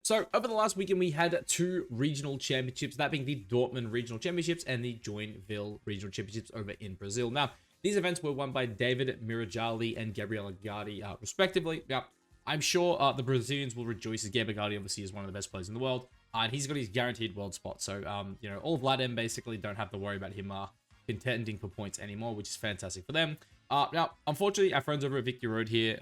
So over the last weekend, we had two regional championships, that being the Dortmund regional championships and the Joinville regional championships over in Brazil. Now, these events were won by David Mirajali and Gabriela Gardi, respectively. Now, I'm sure the Brazilians will rejoice, as Gabriela Gardi obviously is one of the best players in the world, and he's got his guaranteed world spot. So, all of LATAM basically don't have to worry about him contending for points anymore, which is fantastic for them. Now, unfortunately, our friends over at Victory Road here,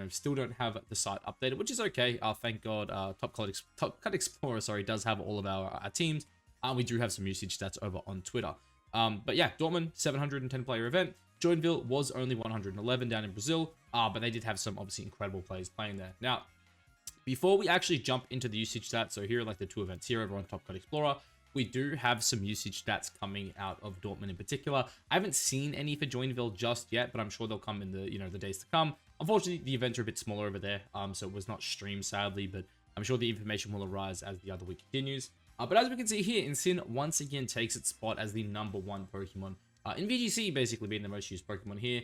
still don't have the site updated, which is okay. Thank God, Top Cut Explorer, does have all of our teams. We do have some usage stats over on Twitter. But yeah, Dortmund, 710 player event. Joinville was only 111 down in Brazil, but they did have some obviously incredible players playing there. Now, before we actually jump into the usage stats, so here are like the two events here over on Top Cut Explorer. We do have some usage stats coming out of Dortmund in particular. I haven't seen any for Joinville just yet, but I'm sure they'll come in the days to come. Unfortunately, the events are a bit smaller over there, so it was not streamed sadly, but I'm sure the information will arise as the other week continues. But as we can see here, Insinn once again takes its spot as the #1 Pokemon in VGC, basically being the most used Pokemon here,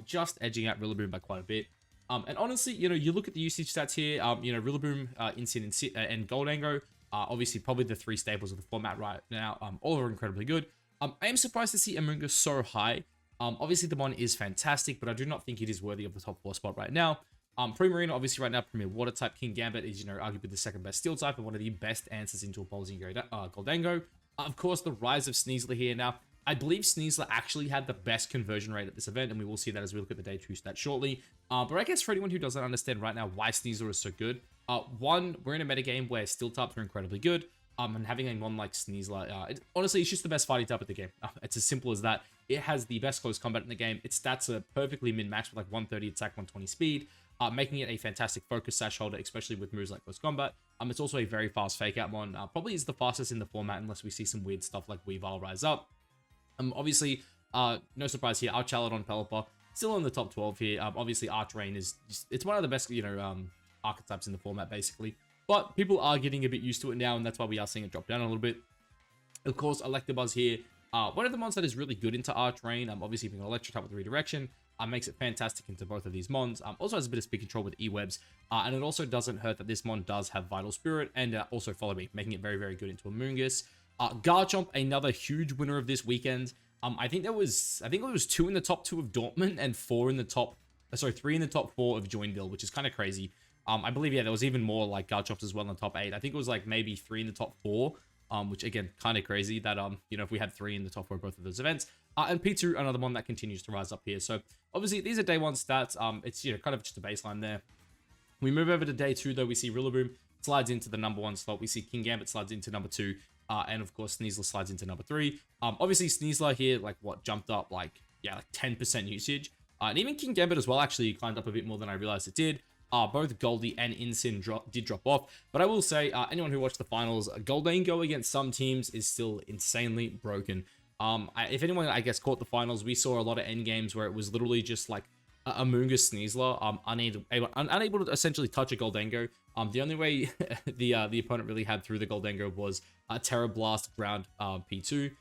just edging out Rillaboom by quite a bit. And honestly, you look at the usage stats here, Rillaboom, Insinn, and Goldango. Obviously, probably the three staples of the format right now. All are incredibly good. I am surprised to see Amoonguss so high. Obviously, the mon is fantastic, but I do not think it is worthy of the top 4 spot right now. Primarina, obviously, right now, Premier Water type. King Gambit is, arguably the second best Steel type and one of the best answers into opposing Goldango. Of course, the rise of Sneasler here. Now, I believe Sneasler actually had the best conversion rate at this event, and we will see that as we look at the day 2 stats shortly. But I guess for anyone who doesn't understand right now why Sneasler is so good, one, we're in a metagame where Steel types are incredibly good, and having a mon like Sneasler, honestly, it's just the best fighting type of the game. It's as simple as that. It has the best close combat in the game. Its stats are perfectly min-maxed with like 130 attack, 120 speed, making it a fantastic focus sash holder, especially with moves like close combat. It's also a very fast fake out mon. Probably is the fastest in the format unless we see some weird stuff like Weavile rise up. Obviously, no surprise here, our Chaladon Pelipper still in the top 12 here. Obviously, Archrain is it's one of the best, archetypes in the format, basically. But people are getting a bit used to it now, and that's why we are seeing it drop down a little bit. Of course, Electabuzz here, one of the mons that is really good into Archrain. Obviously, being an Electric type with redirection, makes it fantastic into both of these mons. Also has a bit of speed control with E-Webs, and it also doesn't hurt that this mon does have Vital Spirit, and also Follow Me, making it very, very good into Amoonguss. Garchomp, another huge winner of this weekend. I think it was 2 in the top 2 of Dortmund and 3 in the top 4 of Joinville, which is kind of crazy. I believe, yeah, there was even more like Garchomps as well in the top 8. I think it was like maybe 3 in the top 4, which again, kind of crazy that, if we had 3 in the top 4 of both of those events. And P2, another one that continues to rise up here. So obviously these are day 1 stats. It's, kind of just a baseline there. We move over to day 2 though. We see Rillaboom slides into the #1 slot. We see King Gambit slides into #2. And of course, Sneasler slides into #3. Obviously Sneasler here, jumped up like 10% usage. And even King Gambit as well actually climbed up a bit more than I realized it did. Both Goldie and Insinn did drop off. But I will say, anyone who watched the finals, Goldango against some teams is still insanely broken. If anyone, I guess, caught the finals, we saw a lot of end games where it was literally just like Amoonguss Sneasler, unable to essentially touch a Goldango. The only way the opponent really had through the Goldango was a Terra Blast ground P2,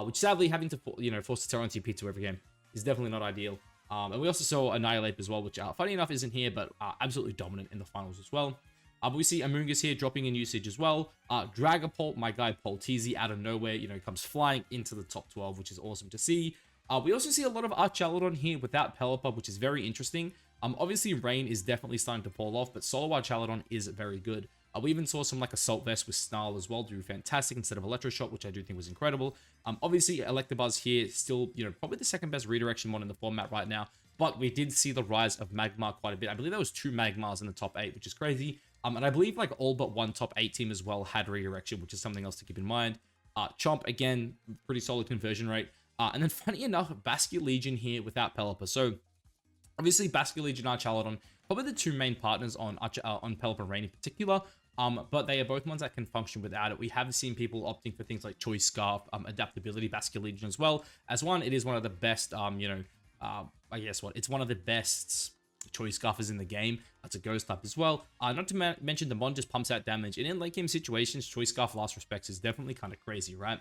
which sadly having to force the Terra onto P2 every game is definitely not ideal. And we also saw Annihilate as well, which funny enough isn't here, but absolutely dominant in the finals as well. But we see Amoonguss here dropping in usage as well. Dragapult, my guy Polteezy, out of nowhere, comes flying into the top 12, which is awesome to see. We also see a lot of Archaladon here without Pelipper, which is very interesting. Obviously, Rain is definitely starting to fall off, but Solo Archaladon is very good. We even saw some Assault Vest with Snarl as well, do fantastic instead of Electroshock, which I do think was incredible. Obviously, Electabuzz here, still, probably the second best redirection one in the format right now, but we did see the rise of Magmar quite a bit. I believe there was 2 Magmars in the top 8, which is crazy. And I believe all but one top 8 team as well had redirection, which is something else to keep in mind. Chomp, again, pretty solid conversion rate. And then funny enough, Basculegion here without Pelipper. So obviously Basculegion and Archaladon, probably the 2 main partners on Pelipper Rain in particular. But they are both ones that can function without it. We have seen people opting for things like Choice Scarf, Adaptability, Basculegion as well. As one, it is one of the best, I guess it's one of the best Choice Scarfers in the game. That's a Ghost type as well. Not to mention the mon just pumps out damage. And in late game situations, Choice Scarf Last Respects is definitely kind of crazy, right?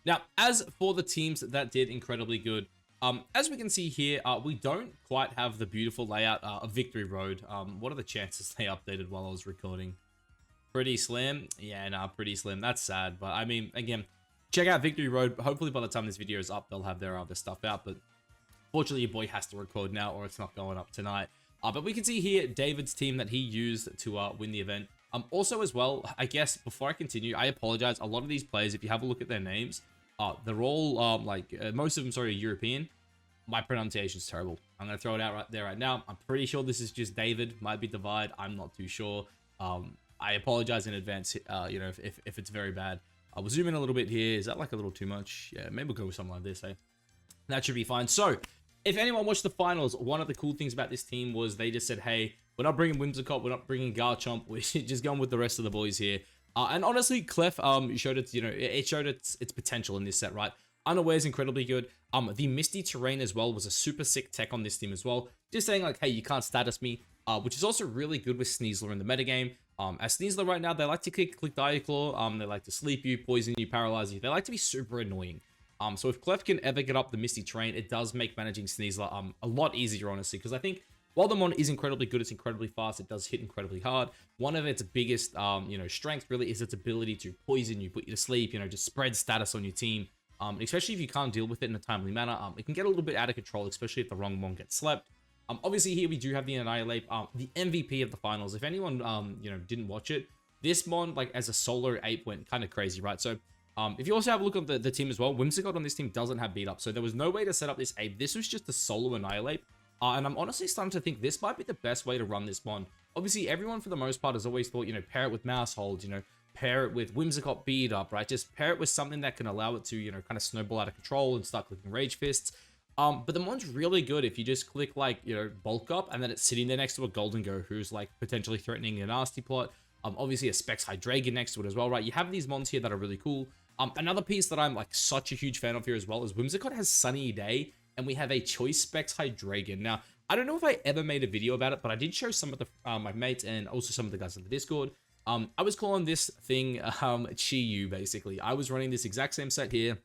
Now, as for the teams that did incredibly good, as we can see here, we don't quite have the beautiful layout of Victory Road. What are the chances they updated while I was recording? Pretty slim. Yeah, nah, pretty slim. That's sad. But I mean, again, check out Victory Road. Hopefully by the time this video is up, they'll have their other stuff out. But fortunately, your boy has to record now or it's not going up tonight. But we can see here David's team that he used to win the event. Also as well, I guess before I continue, I apologize. A lot of these players, if you have a look at their names, they're all most of them, sorry, European. My pronunciation is terrible. I'm going to throw it out right there right now. I'm pretty sure this is just David. Might be Divide. I'm not too sure. I apologize in advance, you know, if it's very bad. I will zoom in a little bit here. Is that like a little too much? Yeah, maybe we'll go with something like this, eh? That should be fine. So, if anyone watched the finals, one of the cool things about this team was they just said, hey, we're not bringing Whimsicott, we're not bringing Garchomp, we're just going with the rest of the boys here. And honestly, Clef showed its, you know, it showed its potential in this set, right? Unaware is incredibly good. The Misty Terrain as well was a super sick tech on this team as well. Just saying like, hey, you can't status me, which is also really good with Sneasler in the metagame. As Sneasler right now, they like to click Diaclaw, they like to sleep you, poison you, paralyze you. They like to be super annoying. So if Clef can ever get up the Misty Terrain, it does make managing Sneasler a lot easier, honestly, because I think while the mon is incredibly good, it's incredibly fast, it does hit incredibly hard. One of its biggest, you know, strength really is its ability to poison you, put you to sleep, you know, just spread status on your team. Especially if you can't deal with it in a timely manner, it can get a little bit out of control, especially if the wrong mon gets slept. Obviously here we do have the Annihilate, the MVP of the finals. If anyone, you know, didn't watch it, this mon, like as a solo ape, went kind of crazy, right? So, if you also have a look at the team as well, Whimsicott on this team doesn't have beat up, so there was no way to set up this ape. This was just a solo Annihilate, and I'm honestly starting to think this might be the best way to run this mon. Obviously, everyone for the most part has always thought, you know, pair it with Mouse Hold, you know, pair it with Whimsicott beat up, right? Just pair it with something that can allow it to, you know, kind of snowball out of control and start clicking Rage Fists. But the mon's really good if you just click like, you know, bulk up and then it's sitting there next to a Golden Go who's like potentially threatening a nasty plot. Obviously a Specs High Dragon next to it as well, right? You have these mons here that are really cool. Another piece that I'm like such a huge fan of here as well is Whimsicott has Sunny Day and we have a Choice Specs High Dragon. Now, I don't know if I ever made a video about it, but I did show some of the my mates and also some of the guys in the Discord. I was calling this thing Chi-Yu, basically. I was running this exact same set here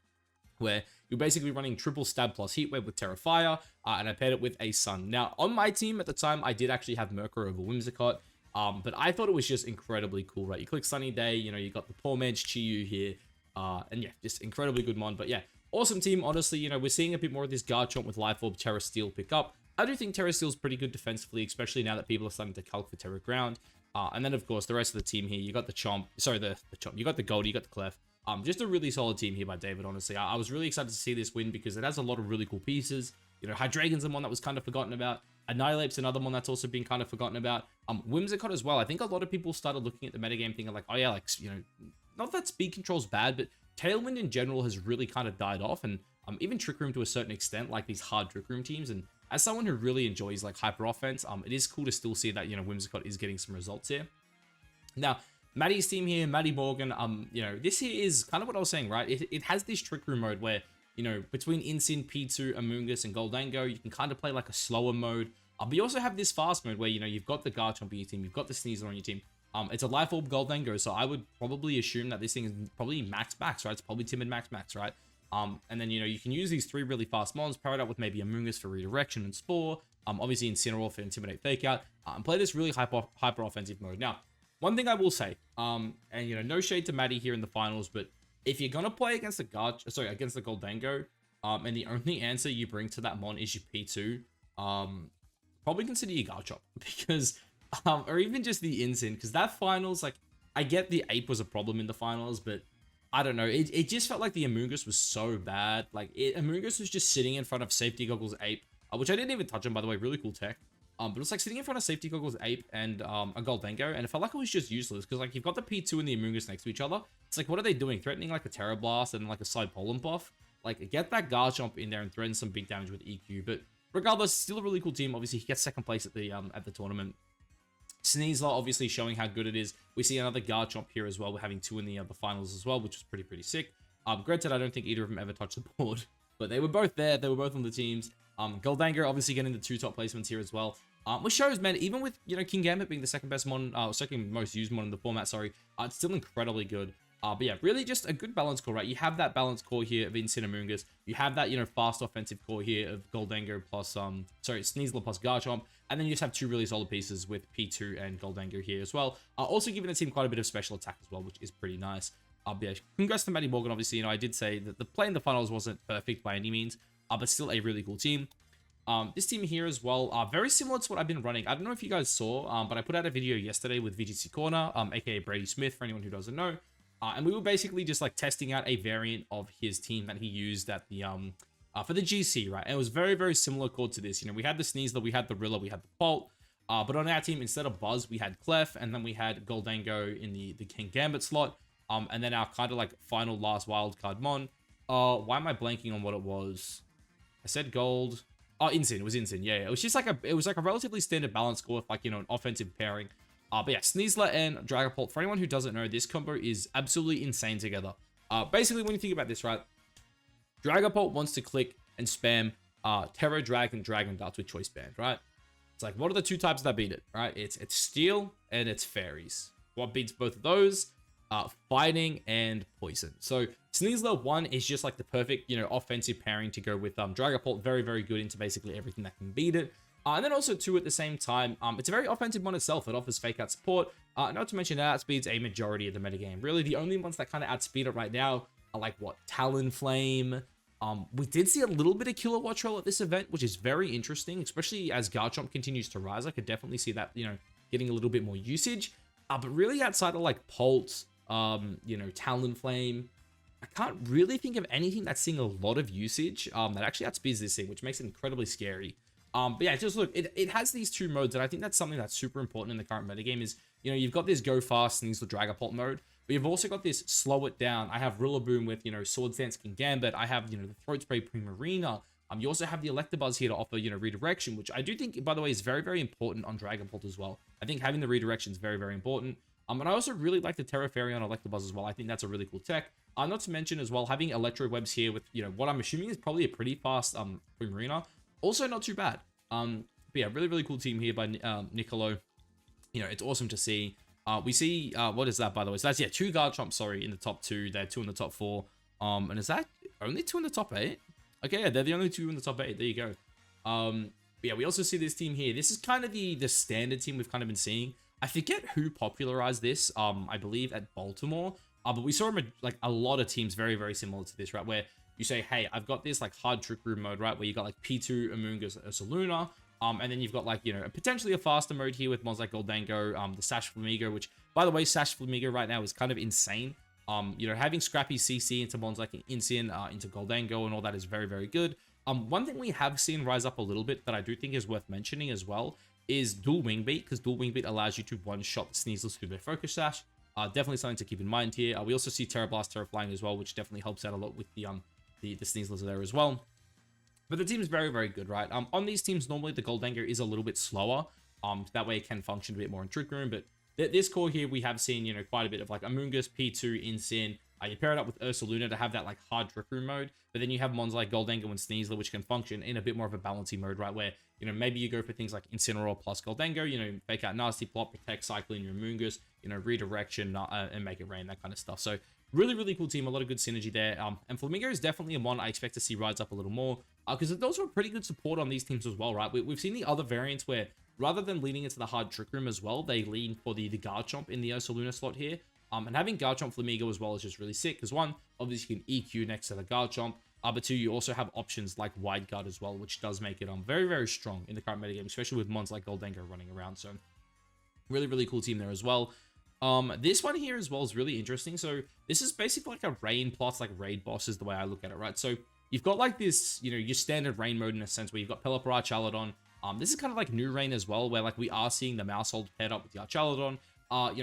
where you're basically running triple stab plus heat wave with Terrafire, and I paired it with a Sun. Now, on my team at the time, I did actually have Merkur over Whimsicott, but I thought it was just incredibly cool, right? You click Sunny Day, you know, you got the poor man's Chi-Yu here, and yeah, just incredibly good mon. But yeah, awesome team, honestly. You know, we're seeing a bit more of this Garchomp with Life Orb, Terra Steel pick up. I do think Terra Steel is pretty good defensively, especially now that people are starting to calc for Terra Ground. And then, of course, the rest of the team here, you got the Chomp, sorry, the Chomp, you got the Goldie, you got the Clef. Just a really solid team here by David, honestly. I was really excited to see this win because it has a lot of really cool pieces. You know, Hydreigon's the one that was kind of forgotten about. Annihilate's another one that's also been kind of forgotten about. Whimsicott as well. I think a lot of people started looking at the metagame thinking like, oh yeah, like, you know, not that speed control's bad, but Tailwind in general has really kind of died off. And even Trick Room to a certain extent, like these hard Trick Room teams. And as someone who really enjoys like hyper offense, it is cool to still see that, you know, Whimsicott is getting some results here. Now, Maddie's team here, Maddie Morgan, you know, this here is kind of what I was saying, right? It has this Trick Room mode where, you know, between Incin, P2, Amoonguss, and Goldango, you can kind of play like a slower mode. But you also have this fast mode where, you know, you've got the Garchomp on your team, you've got the Sneasler on your team. It's a Life Orb Goldango, so I would probably assume that this thing is probably max, right? It's probably timid max, right? And then, you know, you can use these three really fast mons, pair it up with maybe Amoonguss for Redirection and Spore, obviously Incineroar for Intimidate Fakeout, and play this really hyper offensive mode. Now, one thing I will say, and you know, no shade to Maddie here in the finals, but if you're gonna play against the Goldango, and the only answer you bring to that mon is your P2, probably consider your Garchomp because, or even just the Incin, because that finals, like, I get the Ape was a problem in the finals, but I don't know, it just felt like the Amoonguss was so bad. Like, Amoonguss was just sitting in front of Safety Goggles Ape, which I didn't even touch on, by the way, really cool tech. But it was like sitting in front of Safety Goggles Ape and a Goldango, and it felt like it was just useless because like you've got the P2 and the Amoonguss next to each other. It's like, what are they doing? Threatening like a Terra Blast and like a side Pollen buff? Like, get that Garchomp in there and threaten some big damage with EQ. But regardless, still a really cool team. Obviously, he gets second place at the tournament. Sneasler obviously showing how good it is. We see another Garchomp here as well. We're having two in the finals as well, which was pretty sick. Granted, I don't think either of them ever touched the board, but they were both there. They were both on the teams. Goldango obviously getting the two top placements here as well. Which shows, man, even with, you know, King Gambit being the second best mon, second most used mon in the format, sorry, it's still incredibly good. But yeah, really just a good balance core, right? You have that balance core here of Incineroar. You have that, fast offensive core here of Goldango plus, Sneasler plus Garchomp. And then you just have two really solid pieces with P2 and Goldango here as well. Also giving the team quite a bit of special attack as well, which is pretty nice. But yeah, congrats to Matty Morgan, obviously. I did say that the play in the finals wasn't perfect by any means, but still a really cool team. This team here as well, very similar to what I've been running. I don't know if you guys saw, but I put out a video yesterday with VGC Corner, aka Brady Smith, for anyone who doesn't know. And we were basically just like testing out a variant of his team that he used at the for the GC, right? And it was very, very similar core to this. We had the Sneasler, we had the Rilla, we had the Bolt. But on our team, instead of Buzz, we had Clef, and then we had Goldango in the King Gambit slot. And then our kind of like final last wildcard Mon. Why am I blanking on what it was? I said Gold. Oh, Incin. It was Incin. Yeah, it was just like a relatively standard balance score with like, an offensive pairing. But yeah, Sneasler and Dragapult. For anyone who doesn't know, this combo is absolutely insane together. Basically, when you think about this, right? Dragapult wants to click and spam Terra Dragon Dragon Darts with Choice Band, right? It's like, what are the two types that beat it, right? It's Steel and it's Fairies. What beats both of those? Fighting and Poison. So Sneasler 1 is just like the perfect, offensive pairing to go with Dragapult. Very, very good into basically everything that can beat it. And then also 2 at the same time, it's a very offensive one itself. It offers fake out support. Not to mention that outspeeds a majority of the metagame. Really, the only ones that kind of outspeed it right now are like what? Talonflame. We did see a little bit of Kilowatt Roll at this event, which is very interesting, especially as Garchomp continues to rise. I could definitely see that, getting a little bit more usage. But really outside of like Pulse, Talonflame, I can't really think of anything that's seeing a lot of usage that actually outspeeds this thing, which makes it incredibly scary. But yeah, just look, it has these 2 modes, and I think that's something that's super important in the current metagame is, you've got this go fast Sneasler Dragapult mode, but you've also got this slow it down. I have Rillaboom with, Swords Dance King Gambit. I have, the Throat Spray Primarina. You also have the Electabuzz here to offer, redirection, which I do think, by the way, is very, very important on Dragapult as well. I think having the redirection is very, very important. And I also really like the Terra Fairy on Electabuzz as well. I think that's a really cool tech. Not to mention as well, having Electro Webs here with, what I'm assuming is probably a pretty fast Primarina. Also not too bad. But yeah, really, really cool team here by Nicolo. It's awesome to see. We see, what is that, by the way? So that's, 2 Garchomps, sorry, in the top 2. They're 2 in the top 4. And is that only 2 in the top 8? Okay, yeah, they're the only 2 in the top 8. There you go. But yeah, we also see this team here. This is kind of the standard team we've kind of been seeing. I forget who popularized this, I believe at Baltimore. But we saw like a lot of teams very, very similar to this, right? Where you say, hey, I've got this like hard trick room mode, right? Where you got like P2, Amoonguss, Ursaluna. And then you've got like, potentially a faster mode here with mods like Goldango, the Sash Flamigo, which, by the way, Sash Flamigo right now is kind of insane. Having Scrappy CC into mods like Incin, into Goldango and all that is very, very good. One thing we have seen rise up a little bit that I do think is worth mentioning as well is Dual Wing Beat, because Dual Wing Beat allows you to one-shot the Sneaslers through their Focus Sash. Definitely something to keep in mind here. We also see Terra Blast, Terra Flying as well, which definitely helps out a lot with the Sneaslers there as well. But the team is very, very good, right? On these teams, normally the Goldango is a little bit slower. That way it can function a bit more in Trick Room. But this core here, we have seen, quite a bit of like Amoonguss, P2, Incin. You pair it up with Ursaluna to have that like hard Trick Room mode. But then you have mons like Goldango and Sneasler, which can function in a bit more of a balancing mode, right? Where, maybe you go for things like Incineroar plus Goldango, fake out Nasty Plot, protect, cycle in your Amoonguss, redirection, and make it rain, that kind of stuff. So really, really cool team. A lot of good synergy there. And Flamingo is definitely a mon I expect to see rise up a little more. Because there's also a pretty good support on these teams as well, right? We've seen the other variants where rather than leaning into the hard Trick Room as well, they lean for the Garchomp in the Ursaluna slot here. And having Garchomp Flamigo as well is just really sick. Because 1, obviously you can EQ next to the Garchomp. But 2, you also have options like Wide Guard as well, which does make it very, very strong in the current metagame, especially with mons like Goldango running around. So really, really cool team there as well. This one here as well is really interesting. So this is basically like a rain plus like raid boss is the way I look at it, right? So you've got like this, your standard rain mode in a sense where you've got Pelipper Archaladon. This is kind of like new rain as well, where like we are seeing the Maushold paired up with the Archaladon.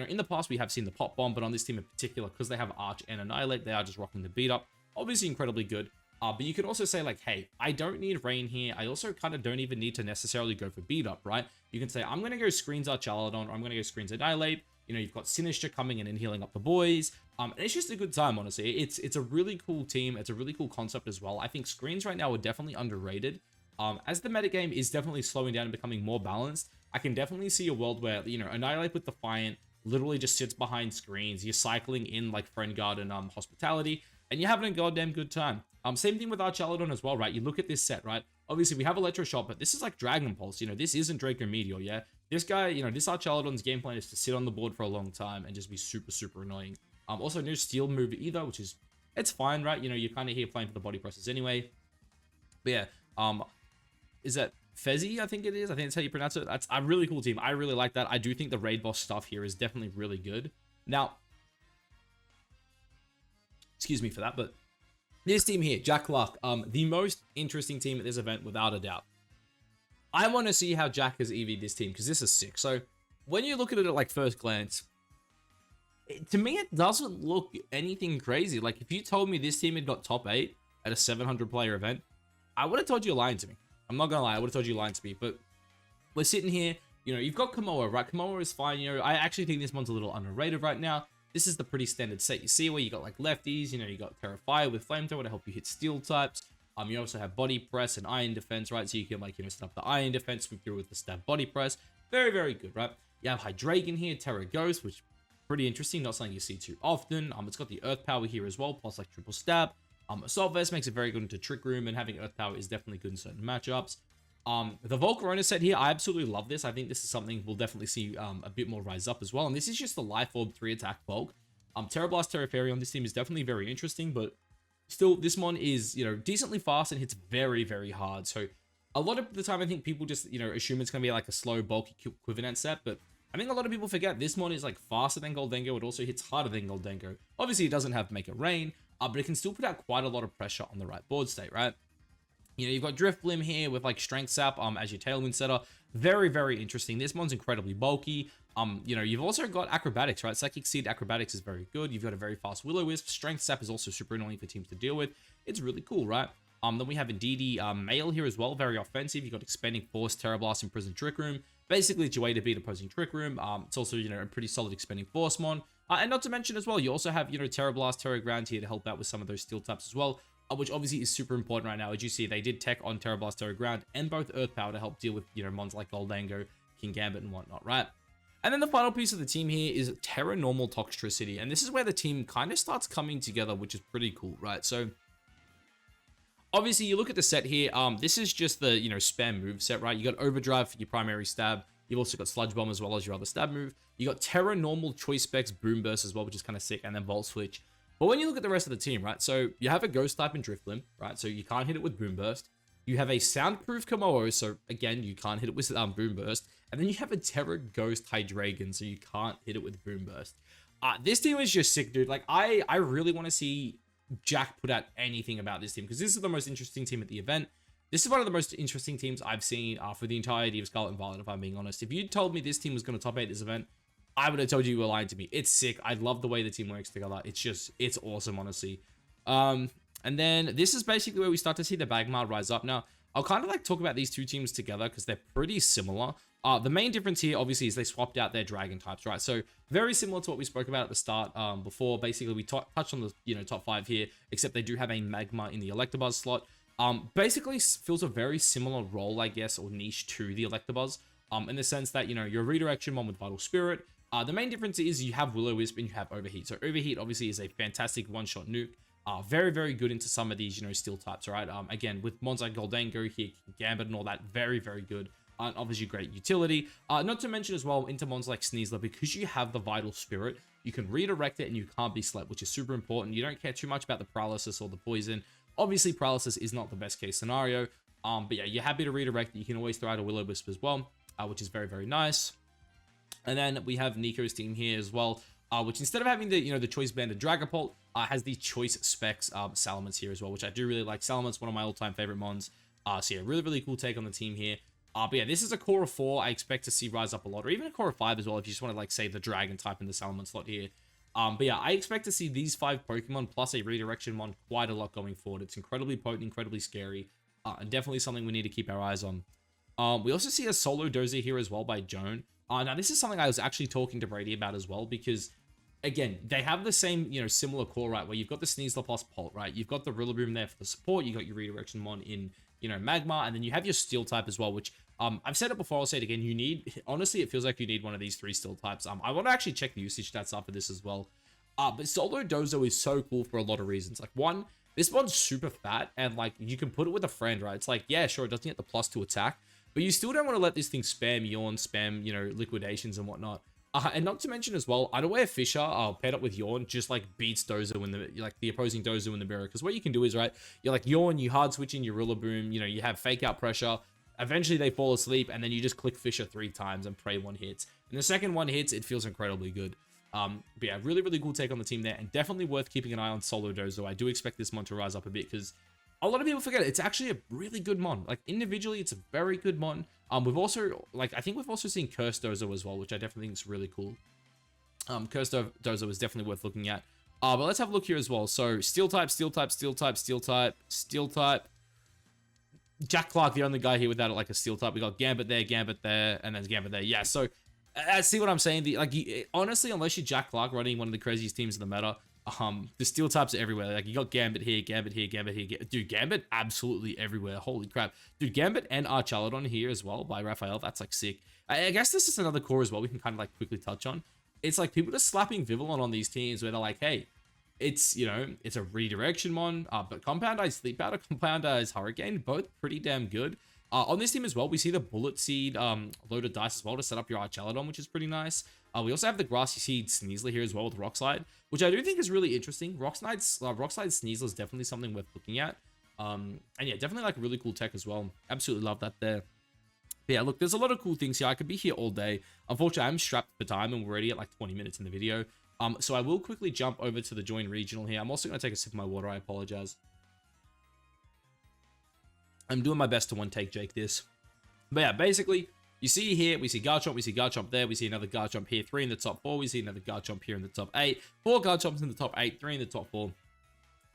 In the past we have seen the Pop Bomb, but on this team in particular, because they have Arch and Annihilate, they are just rocking the beat up. Obviously incredibly good. But you can also say like, hey, I don't need rain here. I also kind of don't even need to necessarily go for beat up, right? You can say, I'm going to go Screens Archaladon, or I'm going to go Screens Annihilate. You've got Sinister coming in and healing up the boys. And it's just a good time, honestly. It's a really cool team. It's a really cool concept as well. I think Screens right now are definitely underrated. As the metagame is definitely slowing down and becoming more balanced, I can definitely see a world where, Annihilate with Defiant, literally just sits behind screens. You're cycling in like Friend Guard and Hospitality, and you're having a goddamn good time. Same thing with Archelodon as well, right? You look at this set, right? Obviously, we have Electroshock, but this is like Dragon Pulse. You know, this isn't Draco Meteor, yeah? This guy, you know, this Archelodon's game plan is to sit on the board for a long time and just be super, super annoying. Also, no Steel move either, which is, it's fine, right? You know, you're kind of here playing for the body presses anyway. But yeah, is that Fezzy? I think it is. I think that's how you pronounce it. That's a really cool team. I really like that. I do think the raid boss stuff here is definitely really good. Now, excuse me for that, but this team here, Jack Luck, the most interesting team at this event without a doubt. I want to see how Jack has EV'd this team because this is sick. So when you look at it at like first glance, to me, it doesn't look anything crazy. Like if you told me this team had got top 8 at a 700 player event, I would have told you you're lying to me. I'm not gonna lie, I would have told you you're lying to me. But we're sitting here, you know, you've got Komoa, right? Komoa is fine. You know, I actually think this one's a little underrated right now. This is the pretty standard set you see where you got like lefties, you know, you got Terrifire with Flamethrower to help you hit steel types. You also have body press and iron defense, right? So you can like, you know, set up the iron defense, swoop through with the stab body press. Very, very good, right? You have Hydreigon here, Terra Ghost, which pretty interesting, not something you see too often. It's got the Earth Power here as well, plus like triple stab. Assault Vest makes it very good into Trick Room, and having Earth Power is definitely good in certain matchups. The Volcarona set here, I absolutely love this. I think this is something we'll definitely see a bit more rise up as well. And this is just the Life Orb 3 attack Volk. Terra Blast, Terra Fairy on this team is definitely very interesting, but still, this one is, you know, decently fast and hits very, very hard. So a lot of the time, I think people just, you know, assume it's going to be like a slow, bulky Quivernet set, but I think a lot of people forget this one is like faster than Goldengo. It also hits harder than Goldengo. Obviously, it doesn't have Make It Rain, but it can still put out quite a lot of pressure on the right board state, right? You know, you've got Drifblim here with like Strength Sap as your Tailwind setter. Very, very interesting. This one's incredibly bulky. You know, you've also got Acrobatics, right? Psychic Seed Acrobatics is very good. You've got a very fast Will-O-Wisp. Strength Sap is also super annoying for teams to deal with. It's really cool, right? Then we have Indeedee Male here as well. Very offensive. You've got Expanding Force, Terra Blast, and Prison Trick Room. Basically, it's your way to beat opposing Trick Room. It's also, you know, a pretty solid Expanding Force mon. And not to mention as well, you also have, you know, Terra Blast, Terra Ground here to help out with some of those steel types as well. Which obviously is super important right now. As you see, they did tech on Terra Blast, Terra Ground, and both Earth Power to help deal with, you know, mons like Goldango, King Gambit, and whatnot, right? And then the final piece of the team here is Terra Normal Toxtricity. And this is where the team kind of starts coming together, which is pretty cool, right? So, obviously, you look at the set here. This is just the, you know, spam move set, right? You got Overdrive for your primary stab. You've also got Sludge Bomb as well as your other stab move. You got Terra Normal Choice Specs Boom Burst as well, which is kind of sick, and then Volt Switch. But when you look at the rest of the team, right? So you have a Ghost type in Drifblim, right? So you can't hit it with Boom Burst. You have a Soundproof Komodo, so again, you can't hit it with Boom Burst. And then you have a Terra Ghost Hydreigon, so you can't hit it with Boom Burst. This team is just sick, dude. Like, I really want to see Jack put out anything about this team, because this is the most interesting team at the event. This is one of the most interesting teams I've seen for the entirety of Scarlet and Violet, if I'm being honest. If you told me this team was going to top 8 this event, I would have told you were lying to me. It's sick. I love the way the team works together. It's awesome, honestly. And then this is basically where we start to see the Bagmar rise up. Now, I'll kind of like talk about these two teams together because they're pretty similar. The main difference here, obviously, is they swapped out their dragon types, right? So very similar to what we spoke about at the start before. Basically, we touched on the, you know, top 5 here, except they do have a Magma in the Electabuzz slot. Basically fills a very similar role, I guess, or niche to the Electabuzz. In the sense that, you know, your redirection one with Vital Spirit. The main difference is you have Will-O-Wisp and you have Overheat. So Overheat obviously is a fantastic one-shot nuke. Very, very good into some of these, you know, steel types, right? Again, with mons like Goldango here, Gambit and all that, very, very good. Obviously great utility. Not to mention as well into mons like Sneasler, because you have the Vital Spirit, you can redirect it and you can't be slept, which is super important. You don't care too much about the paralysis or the poison. Obviously, paralysis is not the best case scenario. But yeah, you're happy to redirect it. You can always throw out a Will-O-Wisp as well, which is very, very nice. And then we have Nico's team here as well, which instead of having the, you know, the choice banded Dragapult, has the choice specs Salamence here as well, which I do really like. Salamence, one of my all-time favorite mons. So yeah, really, really cool take on the team here. But yeah, this is a core of 4 I expect to see rise up a lot, or even a core of 5 as well, if you just want to like say the dragon type in the Salamence slot here. But yeah, I expect to see these 5 Pokemon plus a redirection mon quite a lot going forward. It's incredibly potent, incredibly scary, and definitely something we need to keep our eyes on. We also see a solo Dozer here as well by Joan. Now, this is something I was actually talking to Brady about as well, because, again, they have the same, you know, similar core, right, where you've got the Sneasler plus Pult, right? You've got the Rillaboom there for the support, you got your Redirection Mon in, you know, Magma, and then you have your Steel type as well, which I've said it before, I'll say it again. You need, honestly, it feels like you need one of these 3 steel types. I want to actually check the usage stats after this as well. But Solo Dozo is so cool for a lot of reasons. Like, one, this one's super fat, and like you can put it with a friend, right? It's like, yeah, sure, it doesn't get the +2 attack, but you still don't want to let this thing spam yawn, spam, you know, liquidations and whatnot. And not to mention as well, Underwear Fisher paired up with Yawn just like beats Dozo in the, like the opposing Dozo in the mirror. Because what you can do is, right, you're like Yawn, you hard switch in your Rillaboom, you know, you have fake out pressure. Eventually they fall asleep, and then you just click Fisher 3 times and pray 1 hits. And the second 1 hits, it feels incredibly good. But yeah, really, really cool take on the team there, and definitely worth keeping an eye on Solo Dozo. I do expect this mon to rise up a bit because a lot of people forget it. It's actually a really good mon. Like, individually, it's a very good mon. We've also, like, I think we've also seen Curse Dozo as well, which I definitely think is really cool. Curse Dozo is definitely worth looking at. But let's have a look here as well. So, Steel type, Steel type, Steel type, Steel type, Steel type. Jack Clark, the only guy here without like a Steel type. We got Gambit there, and then Gambit there. Yeah, so see what I'm saying? Honestly, unless you're Jack Clark running one of the craziest teams in the meta, the Steel types are everywhere. Like, you got Gambit here, Gambit here, Gambit here. Dude, Gambit absolutely everywhere. Holy crap. Dude, Gambit and Archaladon here as well by Raphael. That's like sick. I guess this is another core as well we can kind of like quickly touch on. It's like people just slapping Vivillon on these teams where they're like, hey, it's, you know, it's a redirection mon, but Compound Eye Sleep Powder, Compound Eye's Hurricane, both pretty damn good. On this team as well, we see the Bullet Seed loaded dice as well to set up your Archaladon, which is pretty nice. We also have the Grassy Seed Sneasler here as well with Rock Slide, which I do think is really interesting. Rock Slide Sneasler is definitely something worth looking at. And yeah, definitely like a really cool tech as well. Absolutely love that there. But yeah, look, there's a lot of cool things here. I could be here all day. Unfortunately, I'm strapped for time, and we're already at like 20 minutes in the video. So I will quickly jump over to the Join Regional here. I'm also going to take a sip of my water. I apologize. I'm doing my best to one-take Jake this. But yeah, basically, you see here, we see Garchomp there, we see another Garchomp here, 3 in the top 4, we see another Garchomp here in the top 8, 4 Garchomps in the top 8, 3 in the top 4.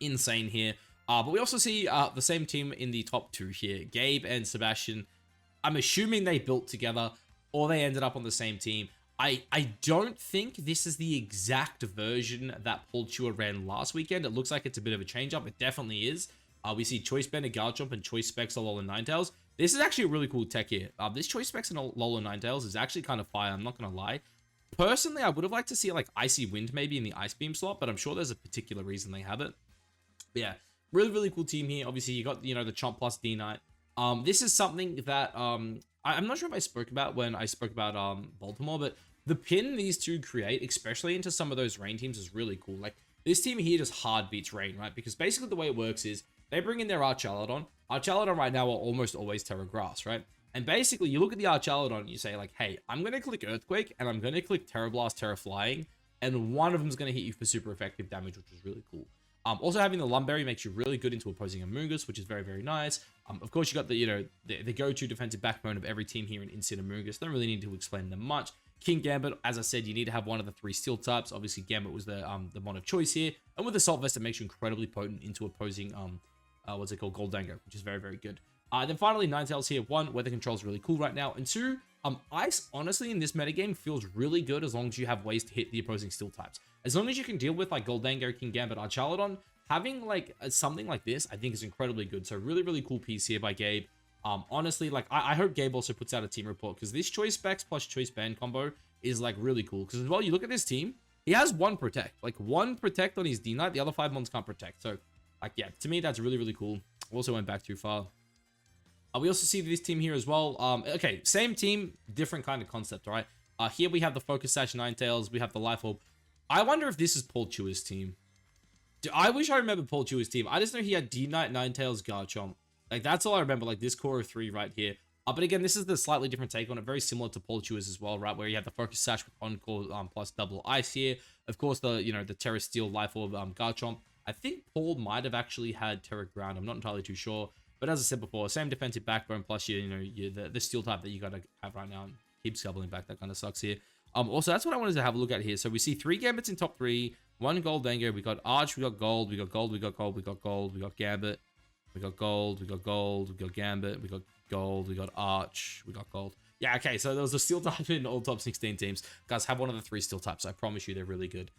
Insane here. But we also see the same team in the top 2 here, Gabe and Sebastian. I'm assuming they built together, or they ended up on the same team. I don't think this is the exact version that Poltua ran last weekend. It looks like it's a bit of a change-up. It definitely is. We see Choice Bender, Garchomp, and Choice Specs, Alola Ninetales. This is actually a really cool tech here. This Choice Specs and Alola Ninetales is actually kind of fire, I'm not going to lie. Personally, I would have liked to see like Icy Wind maybe in the Ice Beam slot, but I'm sure there's a particular reason they have it. But yeah, really, really cool team here. Obviously, you got, you know, the Chomp plus D-Knight. This is something that I'm not sure if I spoke about when I spoke about Baltimore, but the pin these two create, especially into some of those rain teams, is really cool. Like, this team here just hard beats rain, right? Because basically the way it works is they bring in their Archaladon. Archaladon right now are almost always Terra Grass, right? And basically you look at the Archaladon and you say like, hey, I'm going to click Earthquake and I'm going to click Terra Blast, Terra Flying, and one of them is going to hit you for super effective damage, which is really cool. Also having the Lumberry makes you really good into opposing Amoonguss, which is very, very nice. Of course, you got the, you know, the go-to defensive backbone of every team here in Instant Amoonguss. Don't really need to explain them much. King Gambit, as I said, you need to have one of the 3 steel types. Obviously, Gambit was the mon of choice here. And with the Salt Vest, it makes you incredibly potent into opposing, what's it called? Goldango, which is very, very good. Then finally, Ninetales here. 1, weather control is really cool right now. And 2, Ice, honestly, in this metagame, feels really good as long as you have ways to hit the opposing steel types. As long as you can deal with, like, Goldango, King Gambit, Archaladon, having, like, something like this, I think is incredibly good. So, really, really cool piece here by Gabe. Honestly, like, I hope Gabe also puts out a team report, because this Choice Specs plus Choice Band combo is, like, really cool. Because as well, you look at this team, he has 1 Protect. Like, 1 Protect on his D-Knight, the other 5 mons can't Protect. So, like, yeah, to me, that's really, really cool. Also went back too far. We also see this team here as well. Okay, same team, different kind of concept, all right? Here we have the Focus Sash Ninetales. We have the Life Orb. I wonder if this is Paul Chewer's team. I wish I remember Paul Chewer's team. I just know he had D-Knight, Ninetales, Garchomp. Like, that's all I remember, like, this core of 3 right here. But again, this is the slightly different take on it, very similar to Paul Chewer's as well, right? Where you have the Focus Sash with Encore plus double Ice here. Of course, the, you know, the Terra Steel, Life Orb, Garchomp. I think Paul might have actually had Terra Ground. I'm not entirely too sure. But as I said before, same defensive backbone plus the steel type that you gotta have right now. Keep scubbling back. That kind of sucks here. Also, that's what I wanted to have a look at here. So we see 3 Gambits in top 3, 1 Goldango. We got Arch, we got Gold, we got Gold, we got Gold, we got Gold, we got Gambit, we got Gold, we got Gold, we got Gambit, we got Gold, we got Arch, we got Gold. Yeah, okay, so there was a steel type in all top 16 teams. Guys, have one of the 3 steel types. I promise you, they're really good.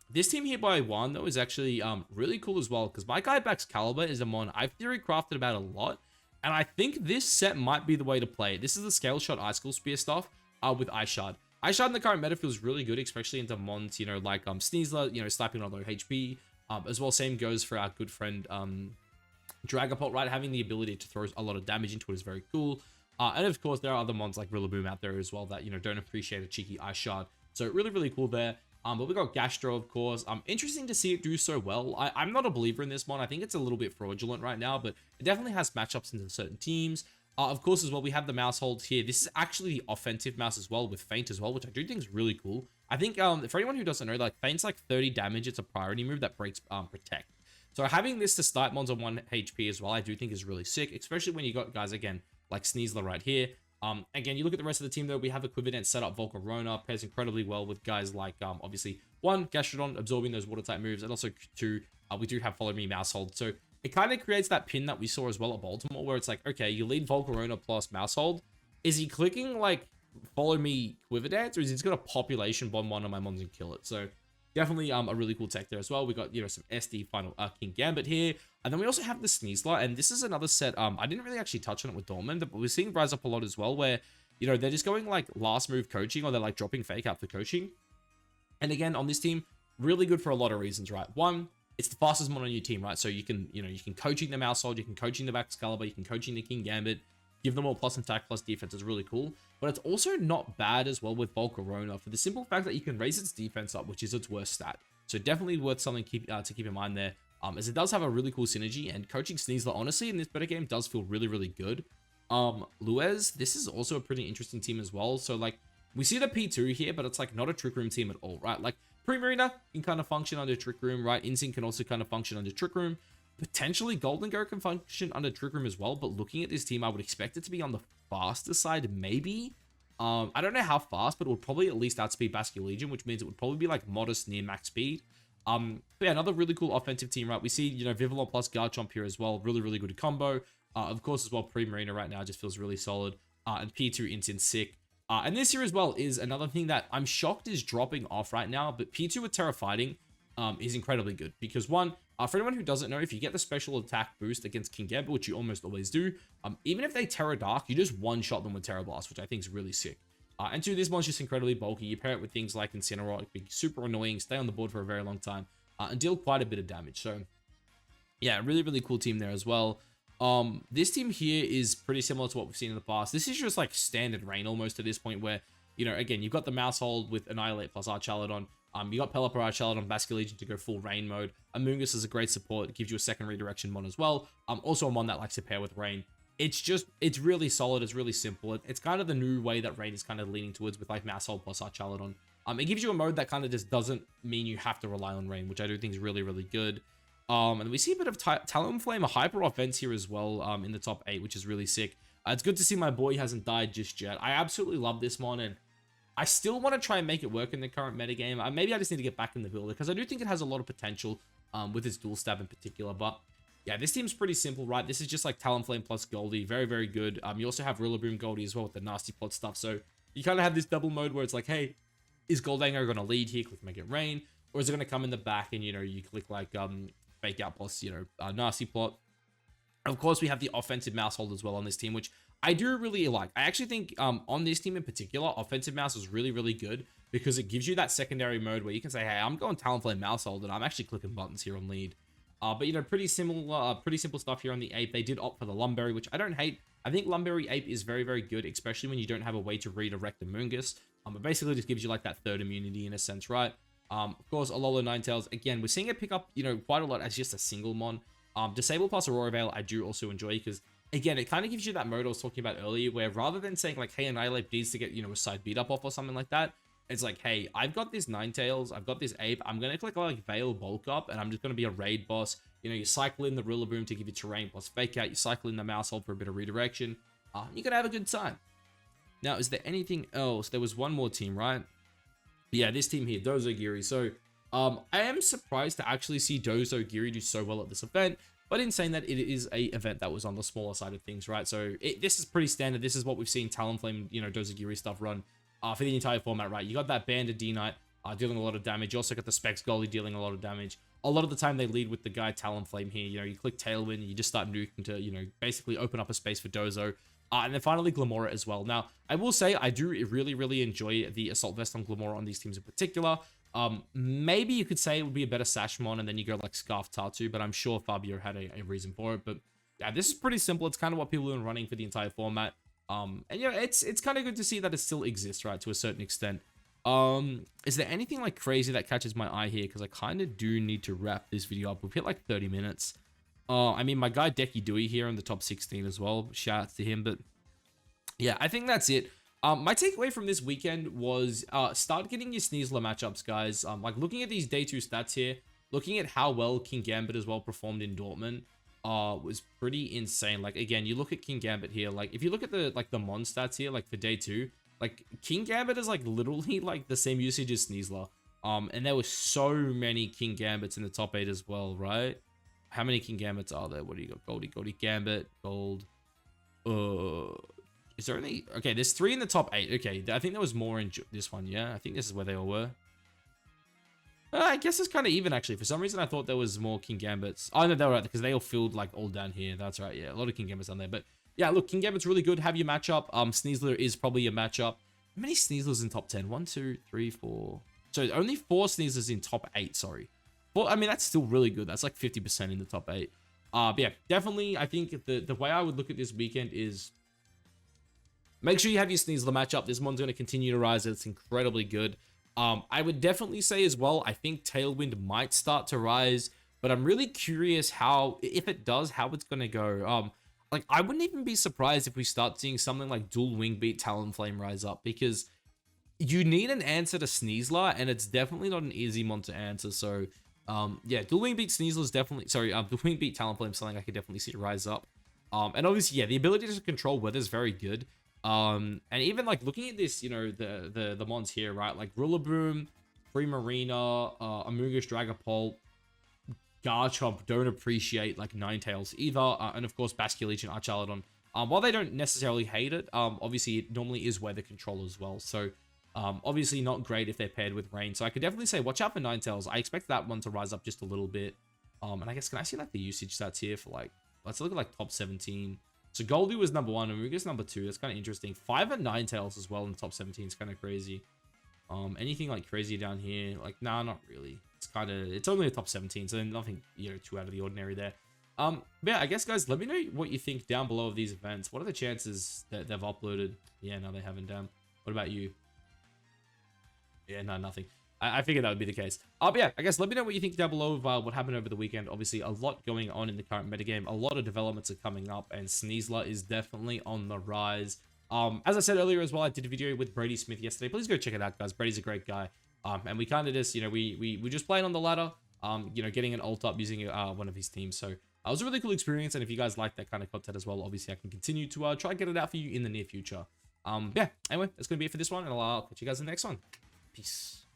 This team here by 1, though, is actually really cool as well, because my guy Baxcalibur is a mon I've theory crafted about a lot, And I think this set might be the way to play it. This is the Scale Shot Icicle Spear stuff with Ice Shard. Ice Shard in the current meta feels really good, especially into mons, like Sneasler, sniping on low HP. As well, same goes for our good friend Dragapult, right? Having the ability to throw a lot of damage into it is very cool. And of course, there are other mons like Rillaboom out there as well that, don't appreciate a cheeky Ice Shard. So really, really cool there. But we got Gastro, of course. Interesting to see it do so well. I'm not a believer in this mon. I think it's a little bit fraudulent right now, but it definitely has matchups into certain teams. Of course, as well, we have the mouse holds here. This is actually the offensive mouse as well with Feint as well, which I do think is really cool. I think for anyone who doesn't know, like Feint's like 30 damage. It's a priority move that breaks Protect. So having this to start mons on 1 HP as well, I do think is really sick, especially when you got guys, again, like Sneasler right here. Again, you look at the rest of the team, though, we have Equivadent set up. Volcarona pairs incredibly well with guys like, obviously, 1, Gastrodon absorbing those water-type moves, and also 2, we do have Follow Me Mousehold. So it kind of creates that pin that we saw as well at Baltimore, where it's like, okay, you lead Volcarona plus Mousehold. Is he clicking, like, Follow Me Equivadent, or is he just going to population bomb one of my mons and kill it? So definitely a really cool tech there as well. We got, some SD final King Gambit here. And then we also have the Sneasler, and this is another set. I didn't really actually touch on it with Dortmund, but we're seeing rise up a lot as well, where, they're just going like last move coaching, or they're like dropping fake out for coaching. And again, on this team, really good for a lot of reasons, right? One, it's the fastest mon on your team, right? So you can, you can coaching the Mousehold, you can coaching the Excalibur, you can coaching the King Gambit, give them all plus attack, plus defense is really cool. But it's also not bad as well with Volcarona for the simple fact that you can raise its defense up, which is its worst stat. So definitely worth something to keep in mind there. As it does have a really cool synergy, and coaching Sneasler, honestly, in this better game does feel really, really good. Luez, this is also a pretty interesting team as well. So, like, we see the P2 here, but it's, like, not a Trick Room team at all, right? Like, Primarina can kind of function under Trick Room, right? Insync can also kind of function under Trick Room. Potentially, Golden Go can function under Trick Room as well, but looking at this team, I would expect it to be on the faster side, maybe. I don't know how fast, but it would probably at least outspeed Basculegion, which means it would probably be, like, modest near max speed. But yeah, another really cool offensive team, right? We see, Vivillon plus Garchomp here as well. Really, really good combo. Of course, as well, Primarina right now just feels really solid. And P2 Instant sick. And this here as well is another thing that I'm shocked is dropping off right now. But P2 with Terra Fighting is incredibly good. Because one, for anyone who doesn't know, if you get the special attack boost against King Gambit, which you almost always do, even if they Terra Dark, you just one-shot them with Terra Blast, which I think is really sick. And two, this mon's just incredibly bulky. You pair it with things like Incineroar, it can be super annoying, stay on the board for a very long time, and deal quite a bit of damage. So, yeah, really, really cool team there as well. This team here is pretty similar to what we've seen in the past. This is just like standard Rain almost at this point where, again, you've got the Mousehold with Annihilate plus Archaladon. You got Pelipper, Archaladon, Basculegion to go full Rain mode. Amoonguss is a great support. It gives you a second redirection mon as well. Also a mon that likes to pair with Rain. It's really solid. It's really simple. It's kind of the new way that Rain is kind of leaning towards with like Mousehold plus Archaladon. It gives you a mode that kind of just doesn't mean you have to rely on Rain, which I do think is really, really good. And we see a bit of Talonflame, a hyper offense here as well in the top 8, which is really sick. It's good to see my boy hasn't died just yet. I absolutely love this mon, and I still want to try and make it work in the current metagame. Maybe I just need to get back in the builder, because I do think it has a lot of potential with its dual stab in particular. But yeah, this team's pretty simple, right? This is just like Talonflame plus Goldie. Very, very good. You also have Rillaboom Goldie as well with the nasty plot stuff. So you kind of have this double mode where it's like, hey, is Goldango going to lead here? Click Make It Rain. Or is it going to come in the back and, you click like Fake Out plus, nasty plot. Of course, we have the offensive Mousehold as well on this team, which I do really like. I actually think on this team in particular, offensive mouse is really, really good because it gives you that secondary mode where you can say, hey, I'm going Talonflame Mousehold and I'm actually clicking buttons here on lead. But, pretty simple stuff here on the Ape. They did opt for the Lumberry, which I don't hate. I think Lumberry Ape is very, very good, especially when you don't have a way to redirect Amoonguss. It basically just gives you like that third immunity in a sense, right? Of course, Alola Ninetales, again, we're seeing it pick up, quite a lot as just a single mon. Disable plus Aurora Veil, I do also enjoy because, again, it kind of gives you that mode I was talking about earlier where rather than saying like, hey, Annihilate needs to get, a side beat up off or something like that, it's like, hey, I've got this Ninetales, I've got this Ape, I'm going to click like Veil Bulk Up, and I'm just going to be a raid boss. You cycle in the Rillaboom to give you terrain plus Fake Out, you cycle in the Mousehold for a bit of redirection. You're going to have a good time. Now, is there anything else? There was one more team, right? Yeah, this team here, Dozogiri. So, I am surprised to actually see Dozogiri do so well at this event, but in saying that, it is a event that was on the smaller side of things, right? So, this is pretty standard. This is what we've seen Talonflame, Dozogiri stuff run for the entire format, right? You got that Banded D-Knight. dealing a lot of damage. You also got the Specs goalie dealing a lot of damage. A lot of the time they lead with the guy Talonflame here. You know, you click Tailwind, you just start nuking to, you know, basically open up a space for Dozo. And then finally Glamora as well. Now, I will say I do really, really enjoy the Assault Vest on Glamora on these teams in particular. Maybe you could say it would be a better Sashmon, and then you go like Scarf Tatu, but I'm sure Fabio had a reason for it. But yeah, this is pretty simple. It's kind of what people have been running for the entire format. And you know, it's kind of good to see that it still exists, right, to a certain extent. Is there anything like crazy that catches my eye here? Because I kind of do need to wrap this video up. We've hit like 30 minutes. I mean, my guy Decky Dewey here in the top 16 as well. Shout out to him. But yeah, I think that's it. My takeaway from this weekend was start getting your Sneasler matchups, guys. Like looking at these day 2 stats here, looking at how well King Gambit as well performed in Dortmund, was pretty insane. Like again, you look at King Gambit here. Like if you look at the Mon stats here, like for day 2, like King Gambit is like literally like the same usage as Sneasler. And there were so many King Gambits in the top 8 as well, right? How many King Gambits are there? What do you got? Goldie Gambit, Gold. Is there any? Okay, there's 3 in the top 8. Okay, I think there was more in this one. Yeah, I think this is where they all were. I guess it's kind of even actually. For some reason, I thought there was more King Gambits. Oh no, they were right because they all filled like all down here. That's right. Yeah, a lot of King Gambits down there. But yeah, look, King Gambit's really good. Have your matchup. Sneasler is probably your matchup. How many Sneaslers in top 10? 1, 2, 3, 4. So only 4 Sneaslers in top 8. Sorry. Well, I mean that's still really good. That's like 50% in the top 8. But yeah, definitely. I think the way I would look at this weekend is make sure you have your Sneasler matchup. This one's going to continue to rise. It's incredibly good. I would definitely say as well, I think Tailwind might start to rise, but I'm really curious how, if it does, how it's going to go. Like, I wouldn't even be surprised if we start seeing something like Dual Wing Beat Talonflame rise up, because you need an answer to Sneasler, and it's definitely not an easy one to answer. So, yeah, Dual Wing Beat Sneasler is definitely, sorry, Dual Wing Beat Talonflame is something I could definitely see rise up. And obviously, yeah, the ability to control weather is very good. And even like looking at this, you know, the mons here, right? Like Rillaboom, Free Marina, Amoonguss Dragapult, Garchomp don't appreciate like Ninetales either, and of course Basculegion and Archaladon. While they don't necessarily hate it, obviously it normally is weather control as well. So obviously not great if they're paired with rain. So I could definitely say watch out for Ninetales. I expect that one to rise up just a little bit. And I guess can I see like the usage stats here for like, let's look at like top 17. So Goldie was number 1 and Amoonguss number 2. That's kind of interesting. 5 and Ninetales as well in the top 17 is kind of crazy. Anything like crazy down here? Like, nah, not really. It's only a top 17, so nothing, you know, too out of the ordinary there. But yeah, I guess guys, let me know what you think down below of these events. What are the chances that they've uploaded? Yeah, no, they haven't. Damn. What about you? Yeah, no, nothing. I figured that would be the case. But yeah, I guess let me know what you think down below of what happened over the weekend. Obviously, a lot going on in the current metagame. A lot of developments are coming up, and Sneasler is definitely on the rise. As I said earlier as well, I did a video with Brady Smith yesterday. Please go check it out, guys. Brady's a great guy. And we kind of just, you know, we just playing on the ladder, you know, getting an ult up using one of his teams. So it was a really cool experience. And if you guys like that kind of content as well, obviously I can continue to try and get it out for you in the near future. Yeah, anyway, that's going to be it for this one. And I'll catch you guys in the next one. Peace.